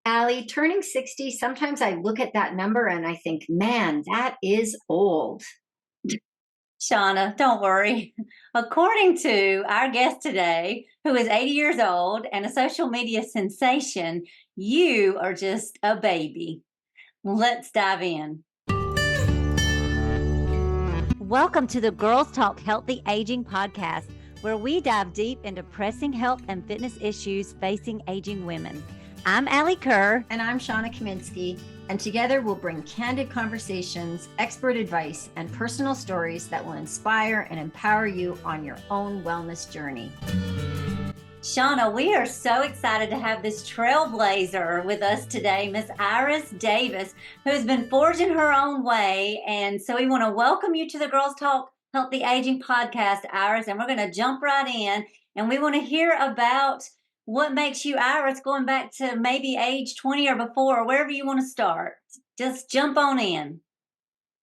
Allie, turning 60, sometimes I look at that number and I think, man, that is old. Shauna, don't worry. According to our guest today, who is 80 years old and a social media sensation, you are just a baby. Let's dive in. Welcome to the Girls Talk Healthy Aging podcast, where we dive deep into pressing health and fitness issues facing aging women. I'm Allie Kerr. And I'm Shauna Kaminsky, and together we'll bring candid conversations, expert advice, and personal stories that will inspire and empower you on your own wellness journey. Shauna, we are so excited to have this trailblazer with us today, Miss Iris Davis, who's been forging her own way. And so we want to welcome you to the Girls Talk Healthy Aging podcast, Iris, and we're going to jump right in. And we want to hear about what makes you Iris, going back to maybe age 20 or before, or wherever you want to start. Just jump on in.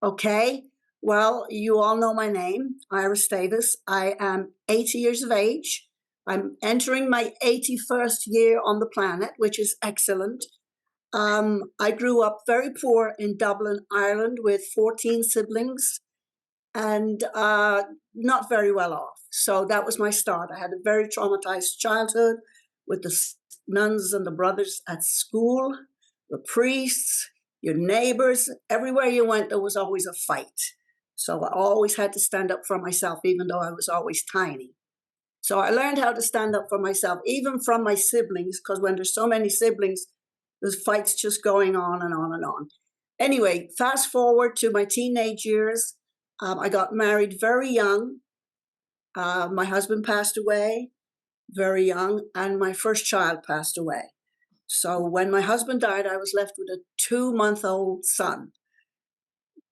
Okay. Well, you all know my name, Iris Davis. I am 80 years of age. I'm entering my 81st year on the planet, which is excellent. I grew up very poor in Dublin, Ireland, with 14 siblings and not very well off. So that was my start. I had a very traumatized childhood with the nuns and the brothers at school, the priests, your neighbors. Everywhere you went, there was always a fight. So I always had to stand up for myself, even though I was always tiny. So I learned how to stand up for myself, even from my siblings, because when there's so many siblings, there's fights just going on and on and on. Anyway, fast forward to my teenage years. I got married very young. My husband passed away very young, and my first child passed away. So when my husband died, I was left with a 2-month-old son,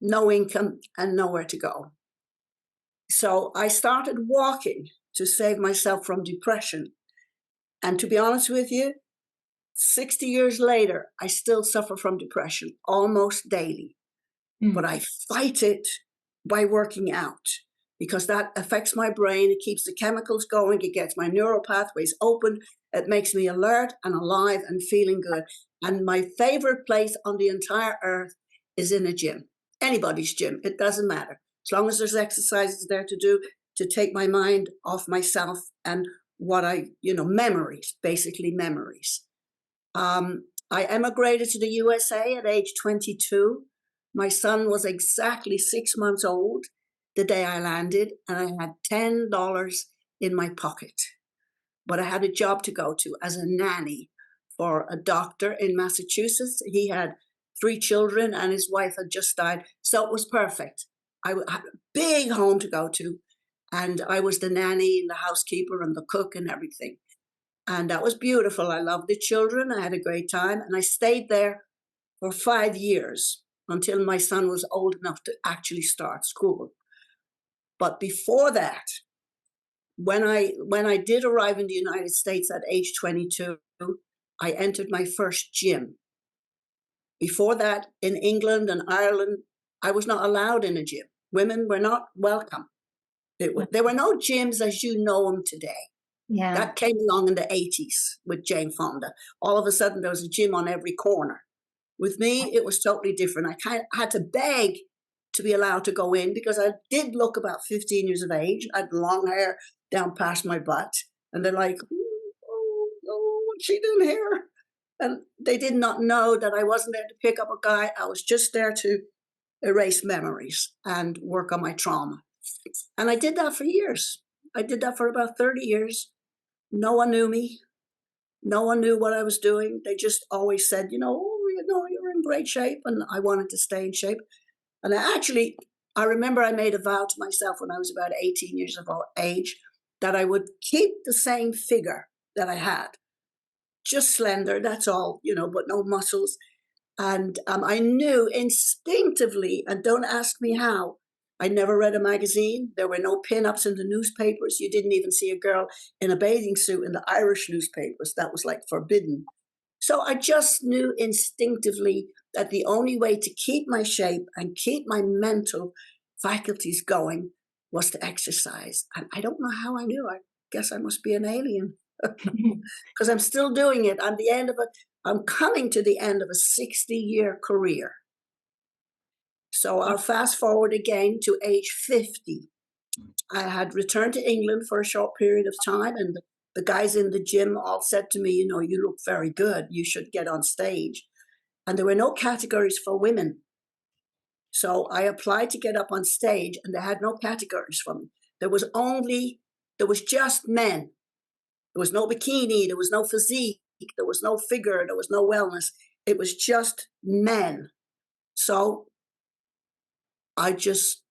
no income and nowhere to go. So I started walking to save myself from depression. And to be honest with you, 60 years later, I still suffer from depression almost daily. But I fight it by working out because that affects my brain. It keeps the chemicals going. It gets my neural pathways open. It makes me alert and alive and feeling good. And my favorite place on the entire earth is in a gym. Anybody's gym. It doesn't matter. As long as there's exercises there to do to take my mind off myself and what memories, basically memories. I emigrated to the USA at age 22. My son was exactly 6 months old the day I landed, and I had $10 in my pocket. But I had a job to go to as a nanny for a doctor in Massachusetts. He had 3 children, and his wife had just died, so it was perfect. I had a big home to go to, and I was the nanny and the housekeeper and the cook and everything. And that was beautiful. I loved the children. I had a great time, and I stayed there for 5 years until my son was old enough to actually start school. But before that, when I did arrive in the United States at age 22, I entered my first gym. Before that, in England and Ireland, I was not allowed in a gym. Women were not welcome. There were no gyms as you know them today. Yeah. That came along in the 80s with Jane Fonda. All of a sudden, there was a gym on every corner. With me, it was totally different. I had to beg to be allowed to go in because I did look about 15 years of age. I had long hair down past my butt. And they're like, oh, what's she doing here? And they did not know that I wasn't there to pick up a guy. I was just there to erase memories and work on my trauma. And I did that for years. I did that for about 30 years. No one knew me. No one knew what I was doing. They just always said, you're in great shape. And I wanted to stay in shape. And I remember I made a vow to myself when I was about 18 years of age that I would keep the same figure that I had. Just slender, that's all, but no muscles. And I knew instinctively, and don't ask me how, I never read a magazine. There were no pin-ups in the newspapers. You didn't even see a girl in a bathing suit in the Irish newspapers. That was like forbidden. So I just knew instinctively that the only way to keep my shape and keep my mental faculties going was to exercise. And I don't know how I knew. I guess I must be an alien because I'm still doing it. I'm the end of it. I'm coming to the end of a 60-year career. So I'll fast forward again to age 50. I had returned to England for a short period of time, and the guys in the gym all said to me, you know, you look very good. You should get on stage. And there were no categories for women. So I applied to get up on stage, and they had no categories for me. There was just men. There was no bikini. There was no physique. There was no figure. There was no wellness. It was just men. So I just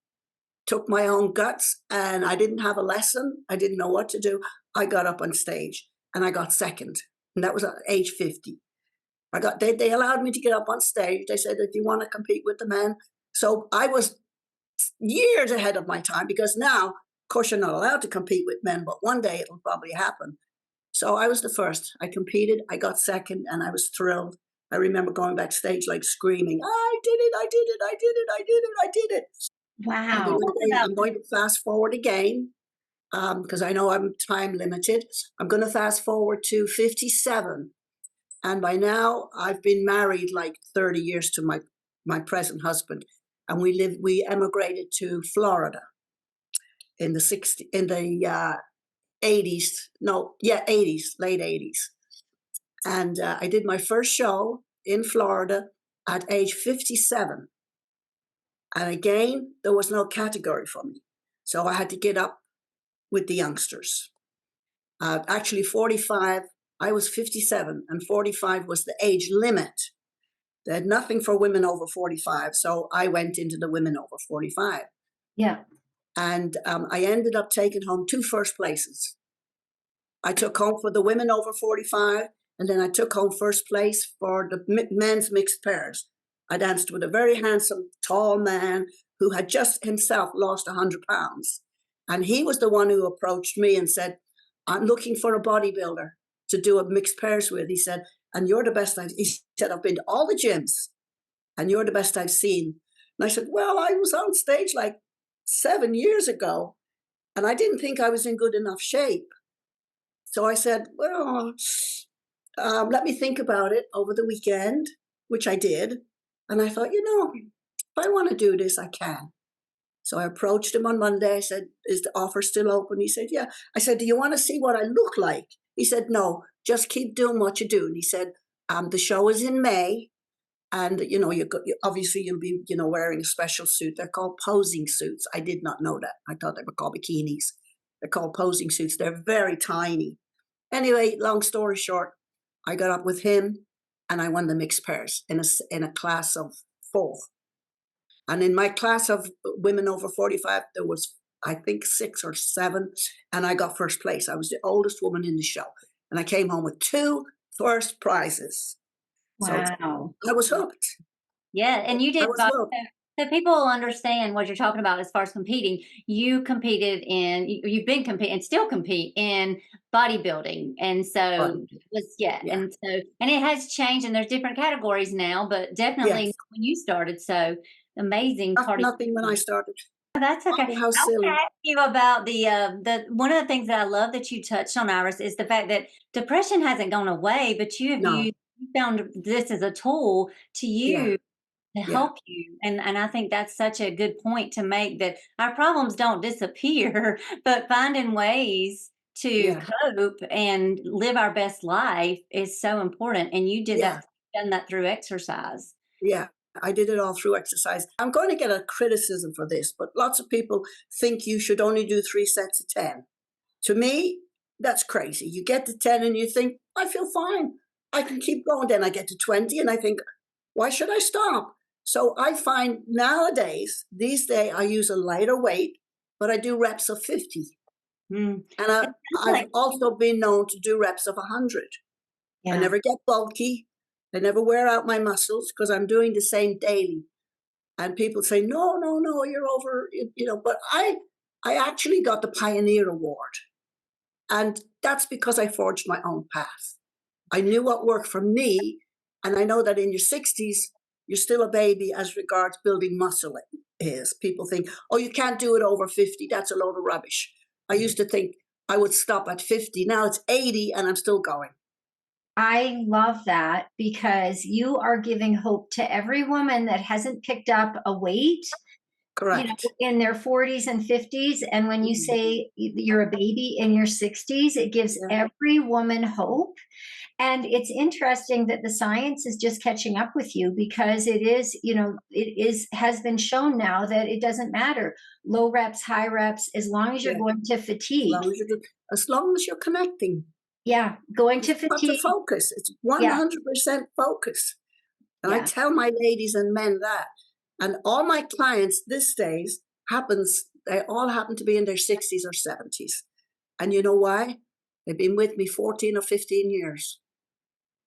took my own guts, and I didn't have a lesson. I didn't know what to do. I got up on stage and I got second. And that was at age 50. They allowed me to get up on stage. They said, if you want to compete with the men. So I was years ahead of my time, because now, of course, you're not allowed to compete with men, but one day it'll probably happen. So I was the first. I competed, I got second, and I was thrilled. I remember going backstage like screaming, I did it, I did it, I did it, I did it, I did it. Wow. I'm going to fast forward again, because I know I'm time limited. I'm going to fast forward to 57. And by now, I've been married like 30 years to my present husband. And we emigrated to Florida in the 80s. No, yeah, 80s, late 80s. And I did my first show in Florida at age 57. And again, there was no category for me. So I had to get up with the youngsters. Actually, 45, I was 57, and 45 was the age limit. They had nothing for women over 45. So I went into the women over 45. Yeah. And I ended up taking home 2 first places. I took home for the women over 45, and then I took home first place for the men's mixed pairs. I danced with a very handsome, tall man who had just himself lost 100 pounds. And he was the one who approached me and said, I'm looking for a bodybuilder to do a mixed pairs with. He said, and you're the best he said, I've been to all the gyms, and you're the best I've seen. And I said, well, I was on stage like 7 years ago, and I didn't think I was in good enough shape. So I said, well, let me think about it over the weekend, which I did. And I thought, if I want to do this, I can. So I approached him on Monday. I said, is the offer still open? He said, yeah. I said, do you want to see what I look like? He said, no, just keep doing what you do. And he said, the show is in May. And, obviously you'll be, wearing a special suit. They're called posing suits. I did not know that. I thought they were called bikinis. They're called posing suits. They're very tiny. Anyway, long story short, I got up with him and I won the mixed pairs in a class of 4. And in my class of women over 45, there was, I think, 6 or 7, and I got first place. I was the oldest woman in the show, and I came home with 2 first prizes. Wow. So I was hooked. Yeah, and you did both. Hooked. So people understand what you're talking about as far as competing. You competed you've been competing and still compete in bodybuilding. And so and it has changed, and there's different categories now, but definitely when you started. So amazing. Nothing when I started. That's okay. How silly. I want to ask you about the one of the things that I love that you touched on, Iris, is the fact that depression hasn't gone away, but you found this as a tool to use to help you. And I think that's such a good point to make, that our problems don't disappear, but finding ways to cope and live our best life is so important. And you done that through exercise. Yeah, I did it all through exercise. I'm going to get a criticism for this, but lots of people think you should only do 3 sets of 10. To me, that's crazy. You get to 10 and you think, I feel fine. I can keep going. Then I get to 20 and I think, why should I stop? So I find these days, I use a lighter weight, but I do reps of 50. And I've also been known to do reps of 100. I never get bulky. I never wear out my muscles because I'm doing the same daily. And people say, no, you're over, but I actually got the Pioneer Award. And that's because I forged my own path. I knew what worked for me. And I know that in your 60s, you're still a baby as regards building muscle is. People think, oh, you can't do it over 50. That's a load of rubbish. I used to think I would stop at 50. Now it's 80 and I'm still going. I love that because you are giving hope to every woman that hasn't picked up a weight, Correct. in their 40s and 50s. And when you say you're a baby in your 60s, it gives Yeah. every woman hope. And it's interesting that the science is just catching up with you because has been shown now that it doesn't matter. Low reps, high reps, as long as you're Yeah. going to As fatigue. long as long as you're connecting. Yeah, going to You've got to fatigue. focus. It's Yeah. 100% focus. And I Yeah. tell my ladies and men that. And all my clients these days they all happen to be in their 60s or 70s. And you know why? They've been with me 14 or 15 years.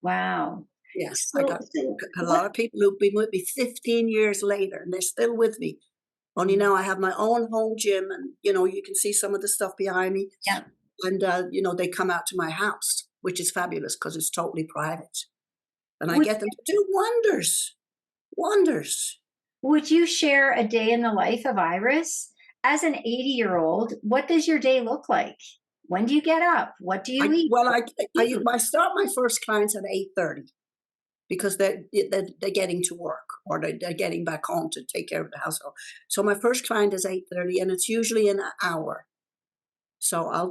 Wow. Yes, I So, got so a what lot of people who've been with me 15 years later, and they're still with me. Only now I have my own home gym, and you can see some of the stuff behind me. Yeah. And they come out to my house, which is fabulous because it's totally private, and I would get them to do wonders, wonders. would you share a day in the life of Iris? As an 80-year-old, what does your day look like? When do you get up? What do you I eat? well, What do you do? I start my first clients at 8:30 because they're getting to work or they're getting back home to take care of the household. So my first client is 8:30, and it's usually an hour. So I'll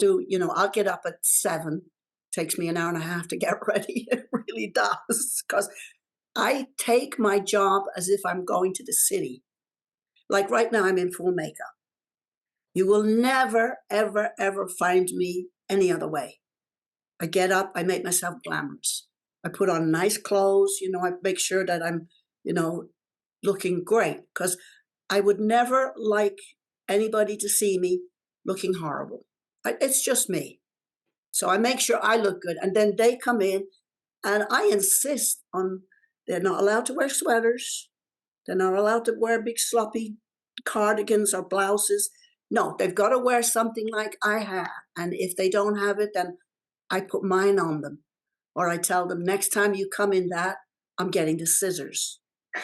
get up at 7. Takes me an hour and a half to get ready. It really does because I take my job as if I'm going to the city. Like right now, I'm in full makeup. You will never, ever, ever find me any other way. I get up, I make myself glamorous. I put on nice clothes, I make sure that I'm, you know, looking great because I would never like anybody to see me looking horrible. It's just me. So I make sure I look good. And then they come in and I insist on they're not allowed to wear sweaters. They're not allowed to wear big sloppy cardigans or blouses. No, they've got to wear something like I have. And if they don't have it, then I put mine on them. Or I tell them, next time you come in that, I'm getting the scissors.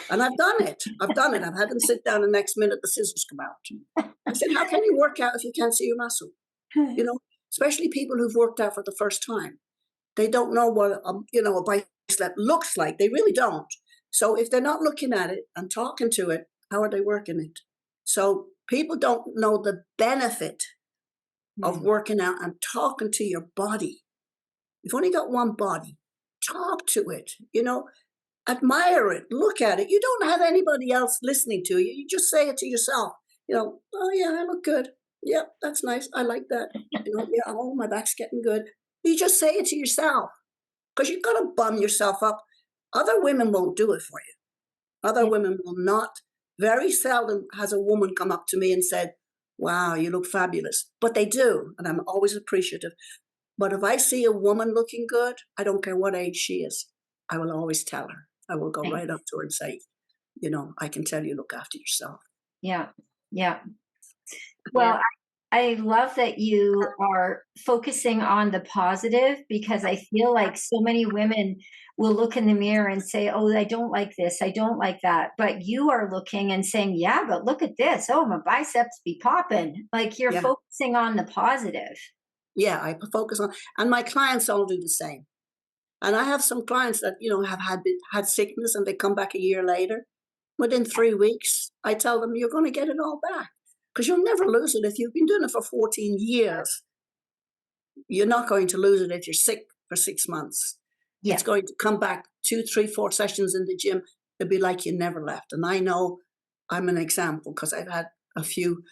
And I've done it. I've done it. I've had them sit down the next minute, the scissors come out. I said, how can you work out if you can't see your muscle? Especially people who've worked out for the first time. They don't know what a bicep looks like. They really don't. So if they're not looking at it and talking to it, how are they working it? So people don't know the benefit of working out and talking to your body. You've only got one body. Talk to it, admire it, look at it. You don't have anybody else listening to you. You just say it to yourself. Oh yeah, I look good. Yep, that's nice. I like that. Yeah, oh, my back's getting good. You just say it to yourself because you've got to bum yourself up. Other women won't do it for you. Other women will not. Very seldom has a woman come up to me and said, wow, you look fabulous. But they do, and I'm always appreciative. But if I see a woman looking good, I don't care what age she is, I will always tell her. I will go right up to her and say, I can tell you look after yourself. Yeah. Yeah. Well, I love that you are focusing on the positive because I feel like so many women will look in the mirror and say, oh, I don't like this. I don't like that. But you are looking and saying, yeah, but look at this. Oh, my biceps be popping. Like you're Yeah. focusing on the positive. Yeah, I focus on, and my clients all do the same. And I have some clients that, have had sickness and they come back a year later. Within 3 weeks, I tell them you're going to get it all back because you'll never lose it. If you've been doing it for 14 years, you're not going to lose it if you're sick for 6 months. Yeah. It's going to come back 2, 3, 4 sessions in the gym. It'll be like you never left. And I know I'm an example because I've had a few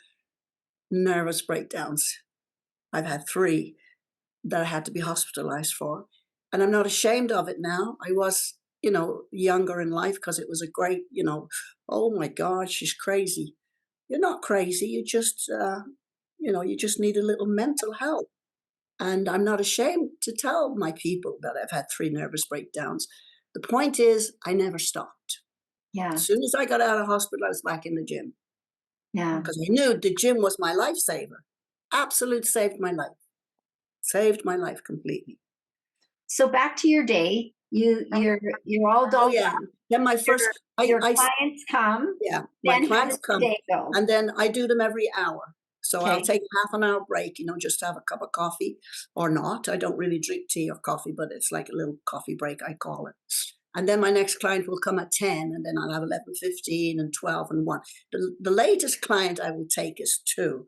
nervous breakdowns. I've had 3 that I had to be hospitalized for. And I'm not ashamed of it now. I was, younger in life because it was a great, oh my God, she's crazy. You're not crazy. You just, you just need a little mental help. And I'm not ashamed to tell my people that I've had 3 nervous breakdowns. The point is, I never stopped. Yeah. As soon as I got out of hospital, I was back in the gym. Yeah. Because I knew the gym was my lifesaver. Absolute saved my life. Saved my life completely. So back to your day, you're all dolled Oh yeah. up. Then my first Your clients come. yeah, my Then how clients does the come day go? and then I do them every hour. So I'll Okay. take a half an hour break, just to have a cup of coffee or not. I don't really drink tea or coffee, but it's like a little coffee break, I call it. And then my next client will come at 10, and then I'll have 11:15 and 12 and 1. The latest client I will take is 2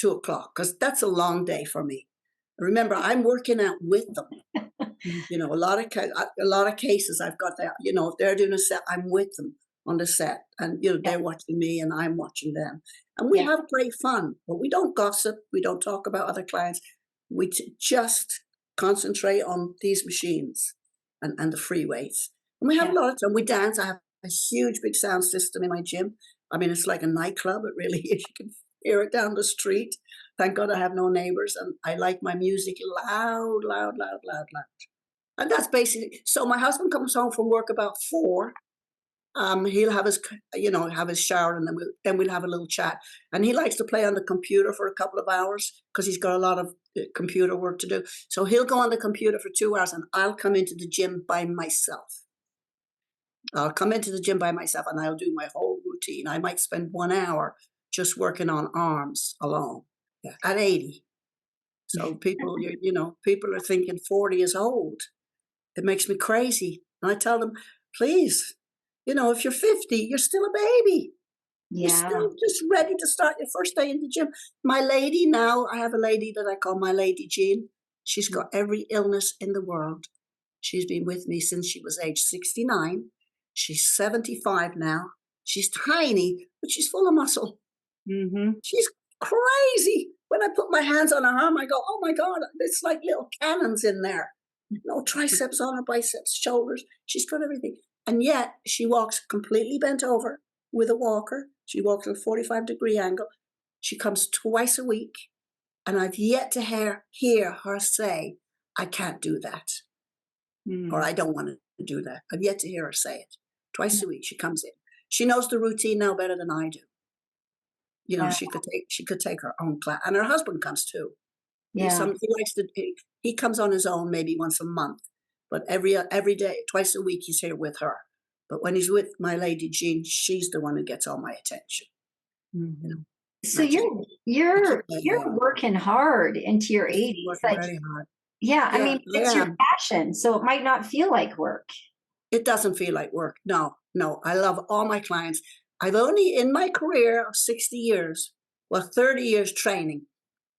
o'clock, because that's a long day for me. Remember, I'm working out with them. A lot of cases I've got that, if they're doing a set, I'm with them on the set, and Yeah. they're watching me and I'm watching them, and we Yeah. have great fun. But we don't gossip, we don't talk about other clients. We just concentrate on these machines and the free weights, and we have Yeah. a lot of time. We dance. I have a huge big sound system in my gym. I mean, it's like a nightclub. It really is. You can hear it down the street. Thank God I have no neighbors, and I like my music loud, loud, loud, loud, loud. And that's basically, so my husband comes home from work about 4. He'll have his shower, and then we'll have a little chat. And he likes to play on the computer for a couple of hours because he's got a lot of computer work to do. So he'll go on the computer for 2 hours, and I'll come into the gym by myself. I'll come into the gym by myself, and I'll do my whole routine. I might spend 1 hour just working on arms alone, at 80. So people are thinking 40 is old. It makes me crazy. And I tell them, please, if you're 50, you're still a baby. You're Yeah. still just ready to start your first day in the gym. My lady now, I have a lady that I call my Lady Jean. She's got every illness in the world. She's been with me since she was age 69. She's 75 now. She's tiny, but she's full of muscle. Mm-hmm. She's crazy. When I put my hands on her arm, I go, oh my God, it's like little cannons in there. No triceps on her, biceps, shoulders. She's got everything. And yet she walks completely bent over with a walker. She walks at a 45-degree angle. She comes twice a week. And I've yet to hear her say, I can't do that. Or I don't want to do that. I've yet to hear her say it. Twice a week she comes in. She knows the routine now better than I do. Yeah. She could take her own class. And her husband comes too. Yeah. He comes on his own maybe once a month, but every day, twice a week, he's here with her. But when he's with my Lady Jean, she's the one who gets all my attention. Mm-hmm. So I just you're keep my head. working hard into your 80s. Working Like, very hard. yeah, I Yeah, mean, I it's your am. passion, so it might not feel like work. It doesn't feel like work. No. I love all my clients. I've only, in my career of 60 years, 30 years training,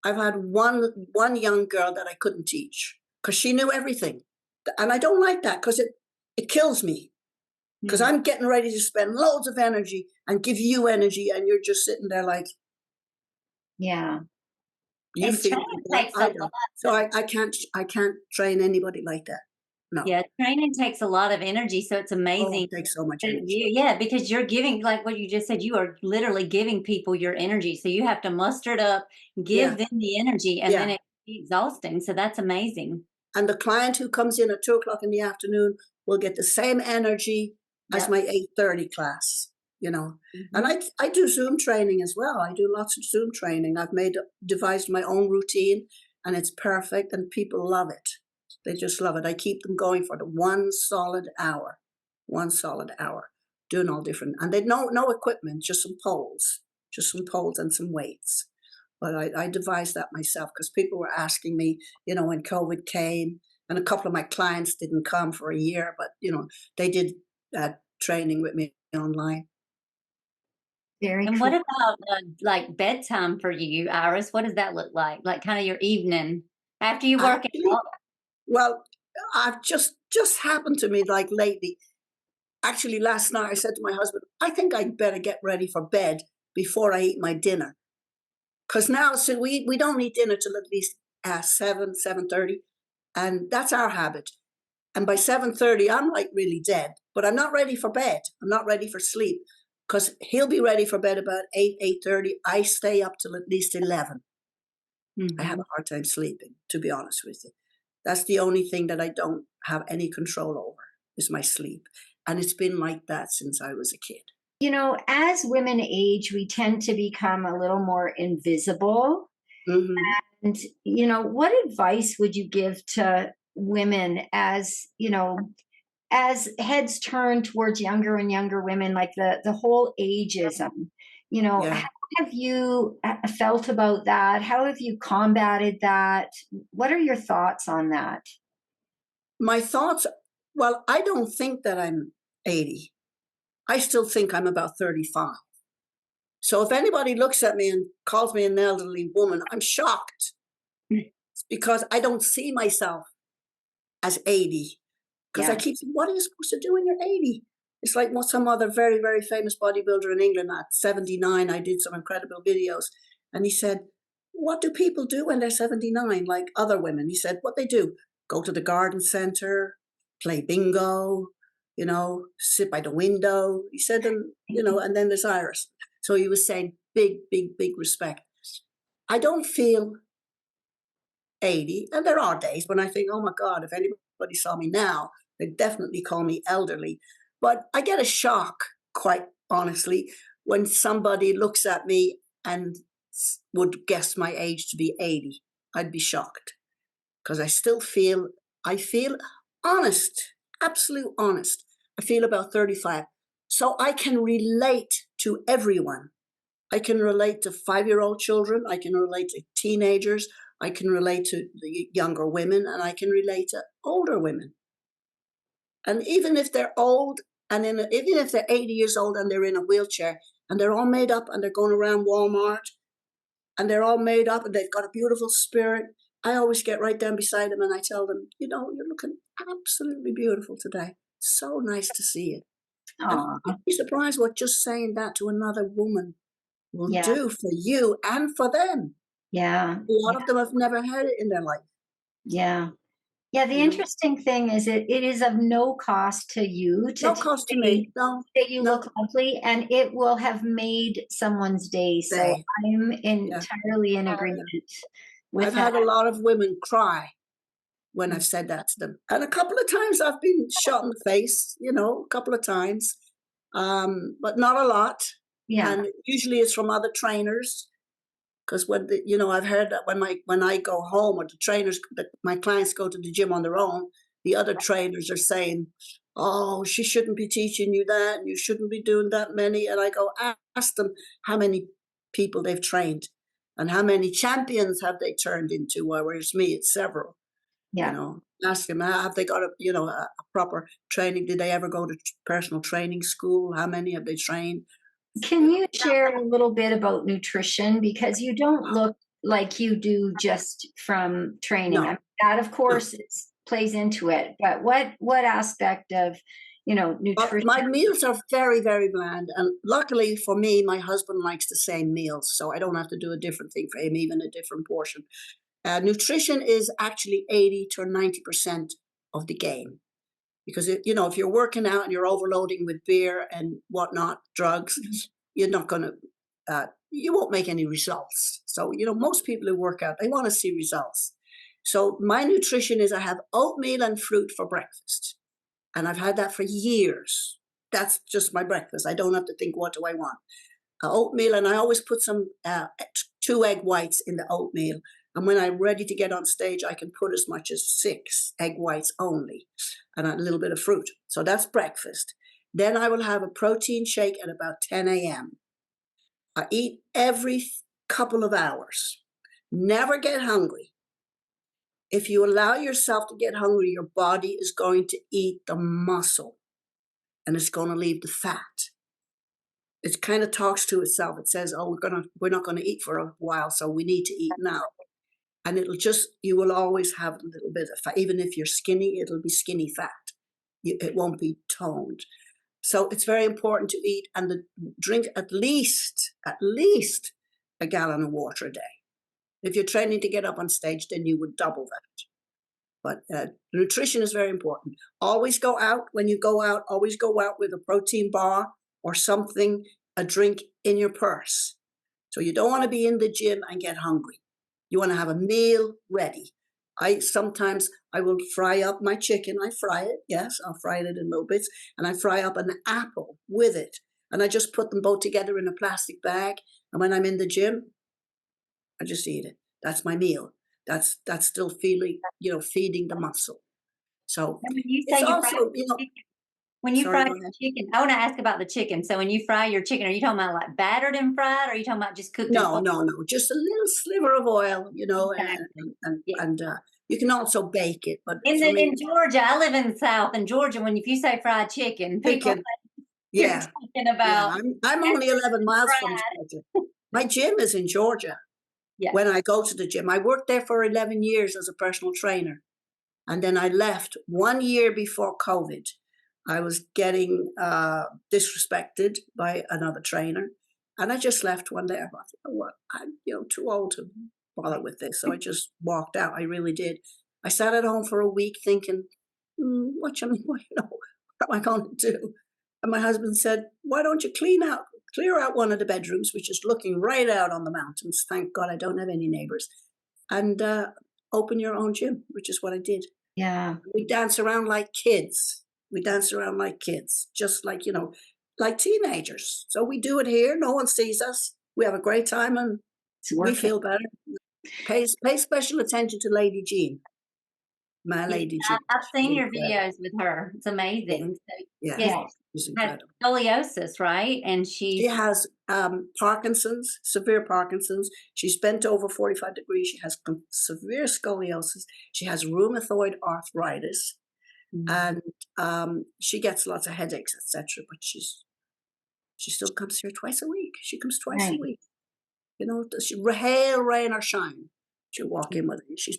I've had one young girl that I couldn't teach because she knew everything. And I don't like that because it kills me. Because I'm getting ready to spend loads of energy and give you energy, and you're just sitting there like, Yeah. you And feel training like takes I a do. lot. So I can't train anybody like that. No. Yeah, training takes a lot of energy, so it's Oh, amazing it takes so much that energy. yeah, because you're giving, like what you just said, you are literally giving people your energy. So you have to muster it up, Yeah. give them the energy, and then Yeah. it can be exhausting. So that's amazing. And the client who comes in at 2 o'clock in the afternoon will get the same energy as Yep. my 8:30 class, And Mhm. I do Zoom training as well. I do lots of Zoom training. I've devised my own routine, and it's perfect, and people love it. They just love it. I keep them going for the 1 solid hour, doing all different. And they no equipment, just some poles and some weights. But I devised that myself because people were asking me, when COVID came, and a couple of my clients didn't come for a year, but, they did training with me online. Very And what cool. about like bedtime for you, Iris? What does that look like? Like kind of your evening after you work Actually, out? well, I've just happened to me like lately. Actually, last night I said to my husband, I think I'd better get ready for bed before I eat my dinner. Because now, so we don't eat dinner till at least 7:30, and that's our habit. And by 7:30, I'm like really dead, but I'm not ready for bed. I'm not ready for sleep because he'll be ready for bed about 8:30. I stay up till at least 11. I have Mhm. a hard time sleeping, to be honest with you. That's the only thing that I don't have any control over is my sleep. And it's been like that since I was a kid. As women age, we tend to become a little more invisible. Hmm. And, what advice would you give to women as heads turn towards younger and younger women, like the whole ageism, you know, Yeah. have you felt about that? How have you combated that? What are your thoughts on that? My thoughts, well, I don't think that I'm 80. I still think I'm about 35. So if anybody looks at me and calls me an elderly woman, I'm shocked because I don't see myself as 80. Because I Yeah. keep saying, what are you supposed to do when you're 80? It's like what some other very, very famous bodybuilder in England at 79, I did some incredible videos. And he said, what do people do when they're 79, like other women? He said, what they do, go to the garden center, play bingo, sit by the window. He said, and then there's Iris. So he was saying big, big, big respect. I don't feel 80. And there are days when I think, oh my God, if anybody saw me now, they'd definitely call me elderly. But I get a shock, quite honestly, when somebody looks at me and would guess my age to be 80. I'd be shocked because I feel honest, absolute honest. I feel about 35. So I can relate to everyone. I can relate to 5-year-old children. I can relate to teenagers. I can relate to the younger women, and I can relate to older women. And even if they're old, even if they're 80 years old and they're in a wheelchair, and they're all made up and they're going around Walmart, and they're all made up and they've got a beautiful spirit, I always get right down beside them and I tell them, you're looking absolutely beautiful today. So nice to see you. And Aw, you'd be surprised what just saying that to another woman will yeah, do for you and for them. yeah, A lot yeah, of them have never heard it in their life. yeah. Yeah, the You know, interesting thing is it is of no cost to you to no cost to me. No, say you no look lovely, and it will have made someone's day. So day. I'm Yeah, entirely in yeah. agreement with I've that. had a lot of women cry when I've said that to them, and a couple of times I've been shot in the face. A couple of times, but not a lot. Yeah, And usually it's from other trainers because I've heard that when I go home or my clients go to the gym on their own, the other trainers are saying, "Oh, she shouldn't be teaching you that, and you shouldn't be doing that many." And I go, ask them how many people they've trained, and how many champions have they turned into. Whereas me, it's several. yeah. Ask them, have they got a proper training? Did they ever go to personal training school? How many have they trained? Can you share a little bit about nutrition? Because you don't look like you do just from training. I mean, No, that, of no. course, plays into it. But what aspect of, Well, nutrition? my meals are very, very bland. And luckily for me, my husband likes the same meals. So I don't have to do a different thing for him, even a different portion. Nutrition is actually 80 to 90% of the game. Because, if you're working out and you're overloading with beer and whatnot, drugs, you're not going to, you won't make any results. So, most people who work out, they want to see results. So my nutrition is I have oatmeal and fruit for breakfast. And I've had that for years. That's just my breakfast. I don't have to think, what do I want? Oatmeal, and I always put some 2 egg whites in the oatmeal. And when I'm ready to get on stage, I can put as much as 6 egg whites only, and a little bit of fruit. So that's breakfast. Then I will have a protein shake at about 10 a.m. I eat every couple of hours. Never get hungry. If you allow yourself to get hungry, your body is going to eat the muscle and it's going to leave the fat. It kind of talks to itself. It says, "Oh, we're not going to eat for a while, so we need to eat now." And you will always have a little bit of fat. Even if you're skinny, it'll be skinny fat. It won't be toned. So it's very important to eat and drink at least a gallon of water a day. If you're training to get up on stage, then you would double that. But nutrition is very important. Always go out. When you go out, always go out with a protein bar or something, a drink in your purse. So you don't want to be in the gym and get hungry. You want to have a meal ready. Sometimes I will fry up my chicken. I fry it, yes, I'll fry it in little bits, and I fry up an apple with it. And I just put them both together in a plastic bag. And when I'm in the gym, I just eat it. That's my meal. That's still feeding the muscle. So And when you it's say you fry also, chicken, When you Sorry, fry go your ahead. chicken, I want to ask about the chicken. So when you fry your chicken, are you talking about like battered and fried, or are you talking about just cooked in No, oil? no, no. Just a little sliver of oil, you know, Exactly. and Yeah. and you can also bake it. But In for me, in Georgia, I live in the South. In Georgia, when if you say fried chicken, people chicken. think you're Yeah, talking yeah. about I'm only 11 miles from fried. Georgia. My gym is in Georgia. Yeah. When I go to the gym, I worked there for 11 years as a personal trainer. And then I left 1 year before COVID. I was getting disrespected by another trainer. And I just left one day. I thought, you know what? I'm too old to bother with this. So I just walked out. I really did. I sat at home for a week thinking, what am I going to do? And my husband said, why don't you clear out one of the bedrooms, which is looking right out on the mountains. Thank God I don't have any neighbors. And open your own gym, which is what I did. Yeah. We dance around like kids. We dance around like kids, just like, like teenagers. So we do it here. No one sees us. We have a great time and It's we working. feel better. Pay special attention to Lady Jean, my Yeah, Lady Jean. I've seen She's your incredible. videos with her. It's Yeah, amazing. So, yeah, yes, Yes. she's she has incredible. scoliosis, right? And She she's has Parkinson's, severe Parkinson's. She's bent over 45 degrees. She has severe scoliosis. She has rheumatoid arthritis. And she gets lots of headaches, etc. But she still comes here twice a week. She comes twice a Right. week. Hail, rain, or shine, she'll walk in with her. She's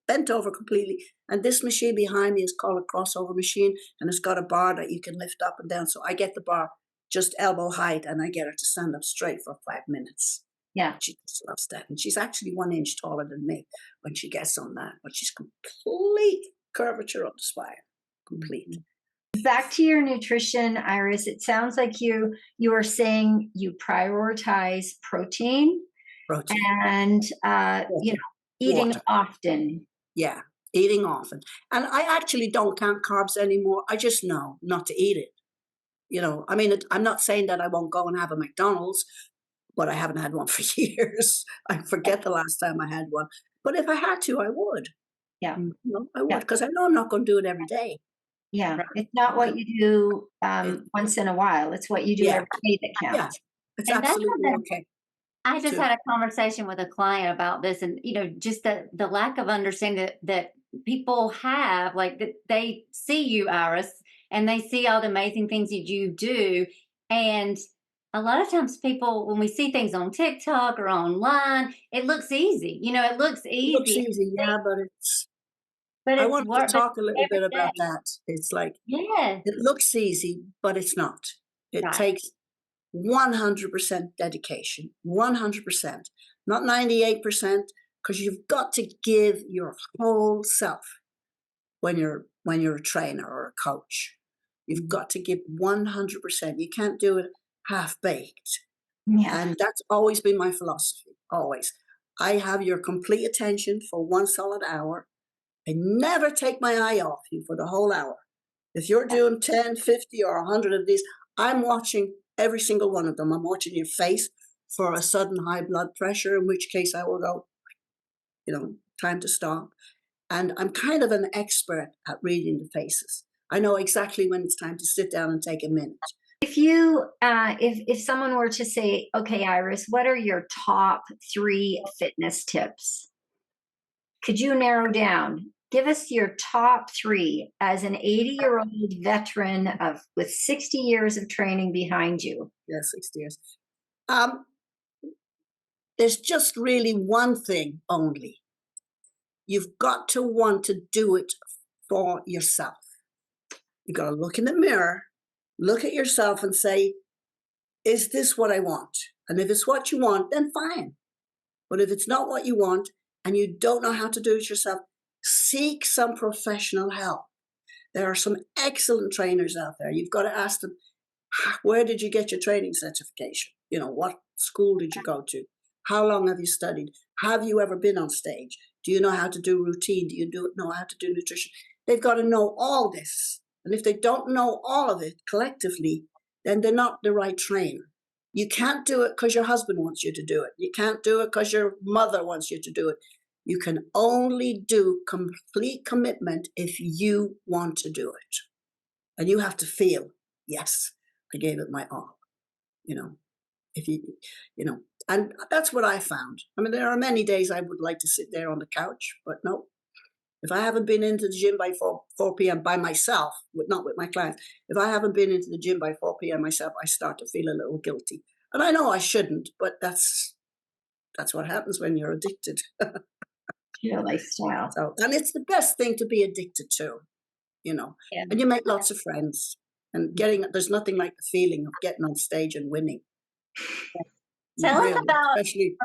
bent over completely. And this machine behind me is called a crossover machine, and it's got a bar that you can lift up and down. So I get the bar just elbow height, and I get her to stand up straight for 5 minutes. Yeah. She just loves that. And she's actually 1 inch taller than me when she gets on that. But she's complete curvature of the spine. Complete. Back to your nutrition, Iris. It sounds like you are saying you prioritize protein Protein. and eating Water. often. Yeah, eating often. And I actually don't count carbs anymore. I just know not to eat it. I mean, I'm not saying that I won't go and have a McDonald's, but I haven't had one for years. I forget the last time I had one. But if I had to, I would. Yeah. I would, Yeah. because I know I'm not going to do it every day. Yeah. Right. It's not what you do once in a while. It's what you do Yeah, every day that yeah, counts. it's And that's absolutely something okay I just too. had a conversation with a client about this, and just the lack of understanding that people have, like that they see you, Iris, and they see all the amazing things that you do, and a lot of times people, when we see things on TikTok or online, it looks easy. It looks It looks easy, easy, yeah, but I it's wanted to work, but talk a little every bit about day. that. It's like, Yes, it looks easy, but it's not. It right. takes 100% dedication, 100%, not 98%, because you've got to give your whole self when you're a trainer or a coach. You've got to give 100%. You can't do it half baked. Yeah. And that's always been my philosophy, always. I have your complete attention for 1 solid hour. I never take my eye off you for the whole hour. If you're doing 10, 50, or 100 of these, I'm watching every single one of them. I'm watching your face for a sudden high blood pressure, in which case I will go, time to stop. And I'm kind of an expert at reading the faces. I know exactly when it's time to sit down and take a minute. If you if someone were to say, okay, Iris, what are your top 3 fitness tips? Could you narrow down? Give us your top 3 as an 80-year-old veteran with 60 years of training behind you. Yeah, 60 years. There's just really one thing only. You've got to want to do it for yourself. You've got to look in the mirror, look at yourself and say, is this what I want? And if it's what you want, then fine. But if it's not what you want and you don't know how to do it yourself, seek some professional help. There are some excellent trainers out there. You've got to ask them, where did you get your training certification? What school did you go to? How long have you studied? Have you ever been on stage? Do you know how to do routine? Do you know how to do nutrition? They've got to know all this. And if they don't know all of it collectively, then they're not the right trainer. You can't do it because your husband wants you to do it. You can't do it because your mother wants you to do it. You can only do complete commitment if you want to do it. And you have to feel, yes, I gave it my all, you know, if and that's what I found. I mean, there are many days I would like to sit there on the couch, but no, if I haven't been into the gym by 4 p.m. by myself, not with my clients, if I haven't been into the gym by 4 p.m. myself, I start to feel a little guilty. And I know I shouldn't, but that's what happens when you're addicted. Your lifestyle. So, and it's the best thing to be addicted to, Yeah. and you make lots of friends. And there's nothing like the feeling of getting on stage and winning. Tell us Really, about especially.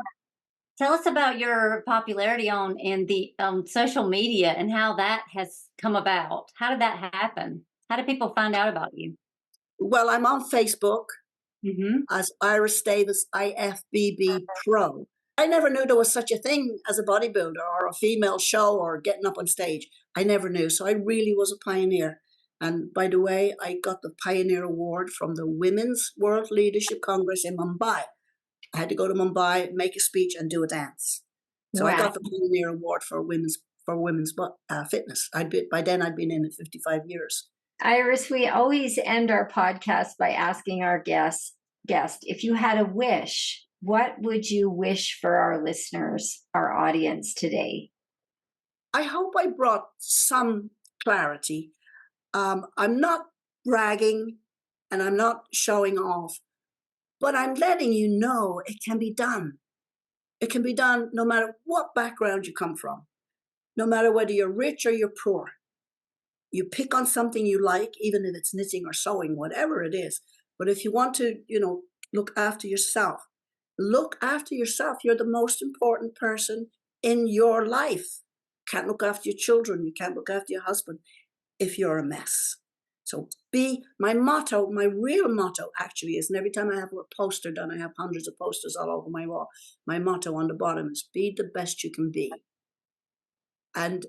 tell us about your popularity in the social media and how that has come about. How did that happen? How did people find out about you? Well, I'm on Facebook Mm-hmm. as Iris Davis IFBB Pro. I never knew there was such a thing as a bodybuilder or a female show or getting up on stage. I never knew. So I really was a pioneer. And by the way, I got the Pioneer Award from the Women's World Leadership Congress in Mumbai. I had to go to Mumbai, make a speech, and do a dance. So I Wow. got the Pioneer Award for women's fitness. By then I'd been in it 55 years. Iris, we always end our podcast by asking our guest, if you had a wish, what would you wish for our listeners, our audience today? I hope I brought some clarity. I'm not bragging and I'm not showing off, but I'm letting you know it can be done. It can be done no matter what background you come from, no matter whether you're rich or you're poor. You pick on something you like, even if it's knitting or sewing, whatever it is. But if you want to, look after yourself, You're the most important person in your life. Can't look after your children. You can't look after your husband if you're a mess. So my real motto actually is, and every time I have a poster done, I have hundreds of posters all over my wall. My motto on the bottom is, be the best you can be. And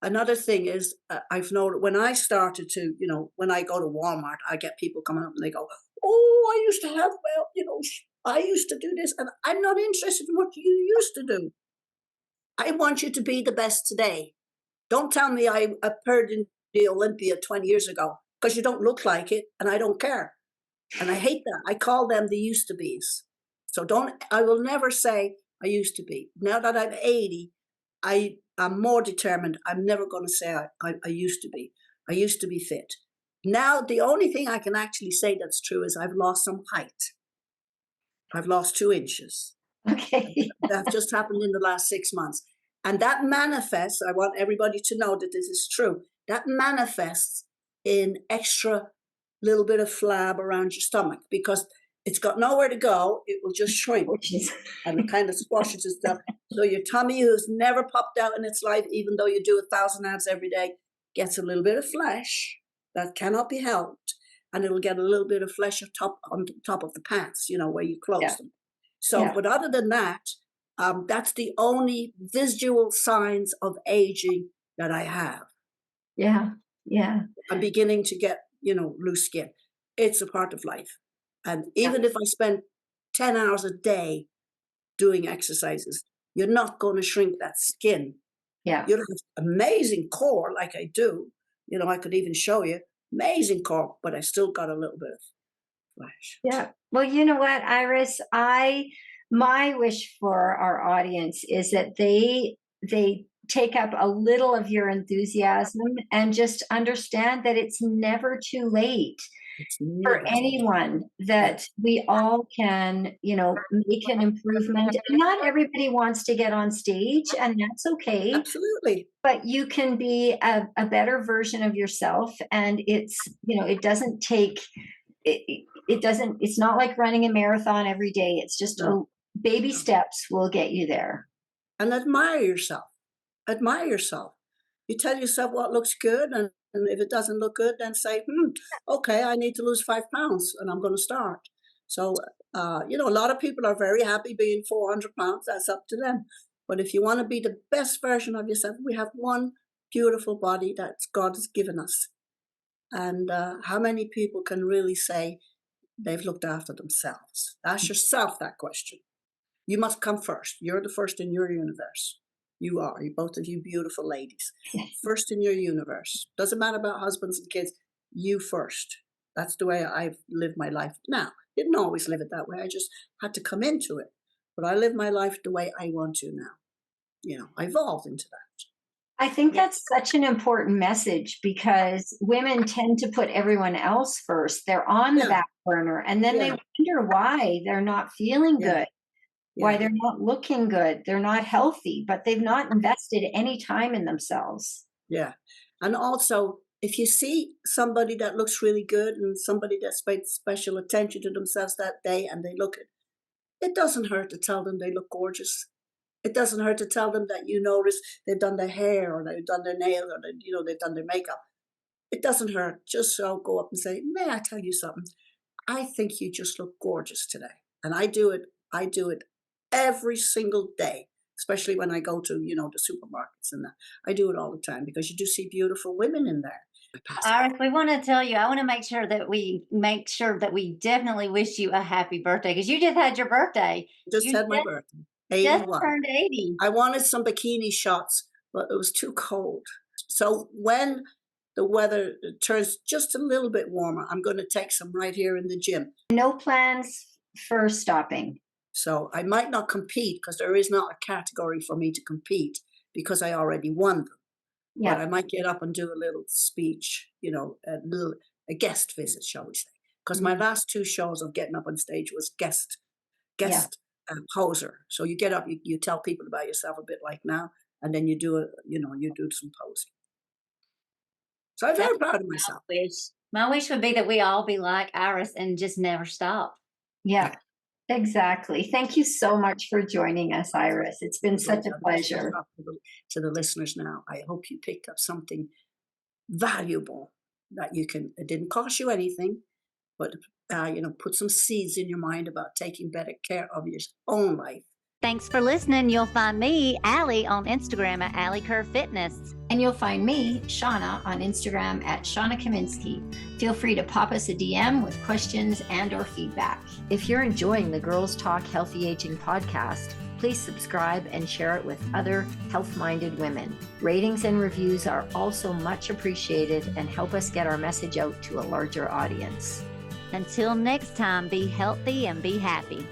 another thing is, I've noticed when I started to, when I go to Walmart, I get people coming up and they go, oh, I used to have, I used to do this. And I'm not interested in what you used to do. I want you to be the best today. Don't tell me I appeared in the Olympia 20 years ago, because you don't look like it, and I don't care. And I hate that. I call them the used to be's. So I will never say I used to be. Now that I'm 80, I'm more determined. I'm never going to say I used to be. I used to be fit. Now, the only thing I can actually say that's true is I've lost some height. I've lost 2 inches. Okay. That just happened in the last 6 months. And that manifests, I want everybody to know that this is true, that manifests in extra little bit of flab around your stomach, because it's got nowhere to go. It will just shrink and it kind of squashes itself. So your tummy, who's never popped out in its life, even though you do 1,000 abs every day, gets a little bit of flesh that cannot be helped. And it'll get a little bit of flesh on top of the pants, where you close them. So, but other than that, that's the only visual signs of aging that I have. Yeah. I'm beginning to get, loose skin. It's a part of life. And even if I spend 10 hours a day doing exercises, you're not going to shrink that skin. Yeah. You'll have amazing core like I do. I could even show you amazing core, but I still got a little bit of flesh. Yeah. Well, you know what, Iris, my wish for our audience is that they take up a little of your enthusiasm and just understand that it's never too late for anyone, that we all can, make an improvement. Not everybody wants to get on stage, and that's okay. Absolutely. But you can be a better version of yourself, and it's, it doesn't take it's not like running a marathon every day. It's just baby steps will get you there. And admire yourself. Admire yourself. You tell yourself what looks good, and if it doesn't look good, then say, okay, I need to lose 5 pounds, and I'm going to start. So, a lot of people are very happy being 400 pounds. That's up to them. But if you want to be the best version of yourself, we have one beautiful body that God has given us. And how many people can really say they've looked after themselves? Ask yourself that question. You must come first. You're the first in your universe. You are. Both of you beautiful ladies. First in your universe. Doesn't matter about husbands and kids. you first. That's the way I've lived my life now. Didn't always live it that way. I just had to come into it. But I live my life the way I want to now. You know, I evolved into that. I think Yeah. that's such an important message because women tend to put everyone else first. They're on the Yeah. back burner, and then they Yeah. wonder why they're not feeling Yeah. good, why Yeah. they're not looking good, they're not healthy, but they've not invested any time in themselves. Yeah. And also, if you see somebody that looks really good and somebody that's paid special attention to themselves that day and they look it, it doesn't hurt to tell them they look gorgeous. It doesn't hurt to tell them that you notice they've done their hair or they've done their nails or they've done their makeup. It doesn't hurt. Just so go up and say, "May I tell you something? I think you just look gorgeous today." And I do it. I do it every single day, especially when I go to the supermarkets and that. I do it all the time because you do see beautiful women in there. I pass it Iris, on. we want to tell you, I want to make sure that we definitely wish you a happy birthday because you just had your birthday. Just You had my birthday, just 81. turned 80. I wanted some bikini shots, but it was too cold. So when the weather turns just a little bit warmer, I'm going to take some right here in the gym. No plans for stopping. So I might not compete because there is not a category for me to compete because I already won them. But Yeah. I might get up and do a little speech, a guest visit, shall we say? Because my last two shows of getting up on stage was guest Yeah. poser. So you get up, you tell people about yourself a bit like now, and then you do some posing. So I'm very proud of myself. My wish would be that we all be like Iris and just never stop. Yeah. Exactly. Thank you so much for joining us, Iris. It's been such a pleasure. To the listeners now, I hope you picked up something valuable that it didn't cost you anything, but put some seeds in your mind about taking better care of your own life. Thanks for listening. You'll find me, Allie, on Instagram at Allie Curve Fitness. And you'll find me, Shauna, on Instagram at Shauna Kaminsky. Feel free to pop us a DM with questions and or feedback. If you're enjoying the Girls Talk Healthy Aging podcast, please subscribe and share it with other health-minded women. Ratings and reviews are also much appreciated and help us get our message out to a larger audience. Until next time, be healthy and be happy.